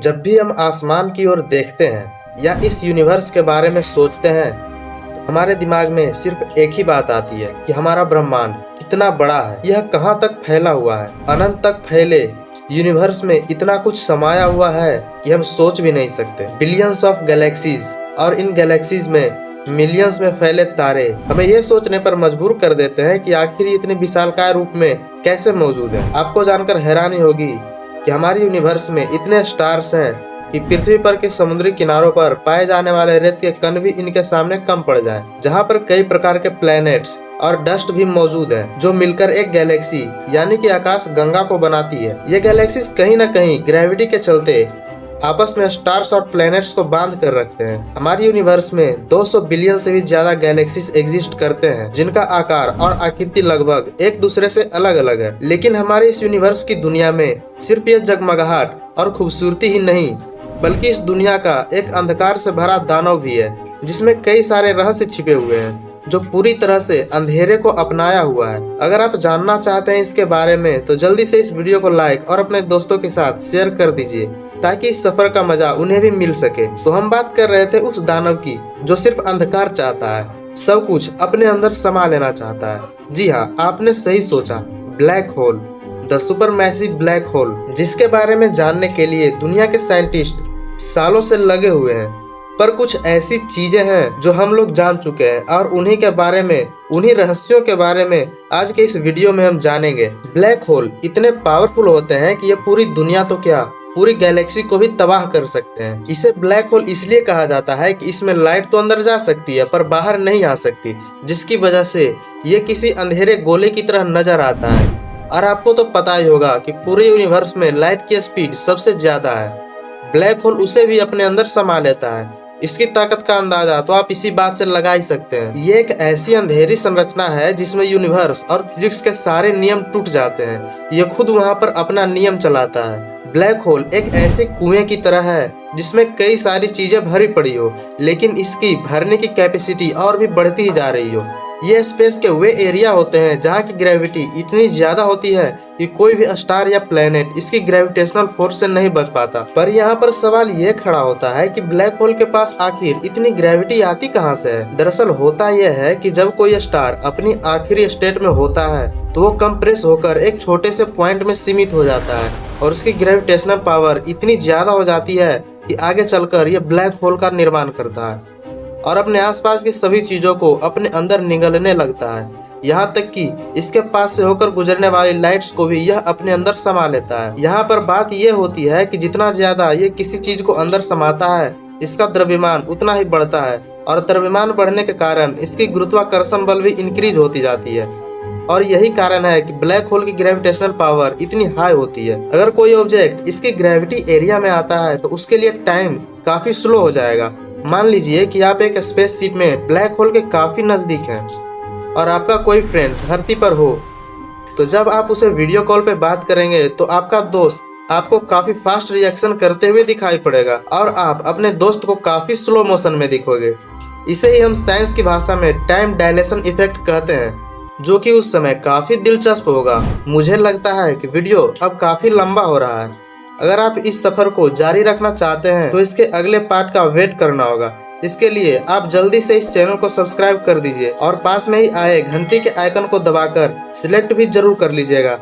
जब भी हम आसमान की ओर देखते हैं या इस यूनिवर्स के बारे में सोचते हैं तो हमारे दिमाग में सिर्फ एक ही बात आती है कि हमारा ब्रह्मांड कितना बड़ा है, यह कहाँ तक फैला हुआ है। अनंत तक फैले यूनिवर्स में इतना कुछ समाया हुआ है कि हम सोच भी नहीं सकते। बिलियंस ऑफ गैलेक्सीज और इन गैलेक्सीज में मिलियंस में फैले तारे हमें यह सोचने पर मजबूर कर देते हैं कि आखिर ये इतने विशालकाय रूप में कैसे मौजूद है। आपको जानकर हैरानी होगी कि हमारे यूनिवर्स में इतने स्टार्स हैं कि पृथ्वी पर के समुद्री किनारों पर पाए जाने वाले रेत के कण भी इनके सामने कम पड़ जाएं, जहां पर कई प्रकार के प्लैनेट्स और डस्ट भी मौजूद हैं, जो मिलकर एक गैलेक्सी यानी कि आकाश गंगा को बनाती है। ये गैलेक्सीज कहीं न कहीं ग्रेविटी के चलते आपस में स्टार्स और प्लैनेट्स को बांध कर रखते हैं। हमारे यूनिवर्स में 200 बिलियन से भी ज्यादा गैलेक्सीज एग्जिस्ट करते हैं, जिनका आकार और आकृति लगभग एक दूसरे से अलग अलग है। लेकिन हमारे इस यूनिवर्स की दुनिया में सिर्फ ये जगमगाहट और खूबसूरती ही नहीं, बल्कि इस दुनिया का एक अंधकार से भरा दानव भी है, जिसमें कई सारे रहस्य छिपे हुए हैं, जो पूरी तरह से अंधेरे को अपनाया हुआ है। अगर आप जानना चाहते हैं इसके बारे में तो जल्दी से इस वीडियो को लाइक और अपने दोस्तों के साथ शेयर कर दीजिए, ताकि इस सफर का मजा उन्हें भी मिल सके। तो हम बात कर रहे थे उस दानव की जो सिर्फ अंधकार चाहता है, सब कुछ अपने अंदर समा लेना चाहता है। जी हाँ, आपने सही सोचा, black hole, the super massive black hole, जिसके बारे में जानने के लिए दुनिया के साइंटिस्ट सालों से लगे हुए हैं। पर कुछ ऐसी चीजें हैं जो हम लोग जान चुके हैं और उन्हीं के बारे में, उन्हीं रहस्यों के बारे में आज के इस वीडियो में हम जानेंगे। ब्लैक होल इतने पावरफुल होते हैं कि ये पूरी दुनिया तो क्या, पूरी गैलेक्सी को भी तबाह कर सकते हैं। इसे ब्लैक होल इसलिए कहा जाता है कि इसमें लाइट तो अंदर जा सकती है पर बाहर नहीं आ सकती, जिसकी वजह से ये किसी अंधेरे गोले की तरह नजर आता है। और आपको तो पता ही होगा कि पूरे यूनिवर्स में लाइट की स्पीड सबसे ज्यादा है। ब्लैक होल उसे भी अपने अंदर समा लेता है। इसकी ताकत का अंदाजा तो आप इसी बात से लगा ही सकते हैं। ये एक ऐसी अंधेरी संरचना है जिसमें यूनिवर्स और फिजिक्स के सारे नियम टूट जाते हैं। ये खुद वहां पर अपना नियम चलाता है। ब्लैक होल एक ऐसे कुएं की तरह है जिसमें कई सारी चीजें भरी पड़ी हो, लेकिन इसकी भरने की कैपेसिटी और भी बढ़ती ही जा रही हो। ये स्पेस के वे एरिया होते हैं जहाँ की ग्रेविटी इतनी ज्यादा होती है कि कोई भी स्टार या प्लेनेट इसकी ग्रेविटेशनल फोर्स से नहीं बच पाता। पर यहाँ पर सवाल ये खड़ा होता है कि ब्लैक होल के पास आखिर इतनी ग्रेविटी आती कहाँ से है। दरअसल होता यह है कि जब कोई स्टार अपनी आखिरी स्टेट में होता है तो वो कंप्रेस होकर एक छोटे से पॉइंट में सीमित हो जाता है और उसकी ग्रेविटेशनल पावर इतनी ज्यादा हो जाती है कि आगे चलकर ये ब्लैक होल का निर्माण करता है और अपने आसपास की सभी चीजों को अपने अंदर निगलने लगता है। यहाँ तक कि इसके पास से होकर गुजरने वाली लाइट्स को भी यह अपने अंदर समा लेता है। यहाँ पर बात यह होती है कि जितना ज्यादा ये किसी चीज को अंदर समाता है, इसका द्रव्यमान उतना ही बढ़ता है और द्रव्यमान बढ़ने के कारण इसकी गुरुत्वाकर्षण बल भी इंक्रीज होती जाती है। और यही कारण है कि ब्लैक होल की ग्रेविटेशनल पावर इतनी हाई होती है। अगर कोई ऑब्जेक्ट इसकी ग्रेविटी एरिया में आता है तो उसके लिए टाइम काफी स्लो हो जाएगा। मान लीजिए कि आप एक स्पेसशिप में ब्लैक होल के काफी नजदीक हैं और आपका कोई फ्रेंड धरती पर हो, तो जब आप उसे वीडियो कॉल पे बात करेंगे तो आपका दोस्त आपको काफी फास्ट रिएक्शन करते हुए दिखाई पड़ेगा और आप अपने दोस्त को काफी स्लो मोशन में दिखोगे। इसे ही हम साइंस की भाषा में टाइम डायलेशन इफेक्ट कहते हैं, जो कि उस समय काफी दिलचस्प होगा। मुझे लगता है कि वीडियो अब काफी लंबा हो रहा है। अगर आप इस सफर को जारी रखना चाहते हैं तो इसके अगले पार्ट का वेट करना होगा। इसके लिए आप जल्दी से इस चैनल को सब्सक्राइब कर दीजिए और पास में ही आए घंटी के आइकन को दबाकर सिलेक्ट भी जरूर कर लीजिएगा।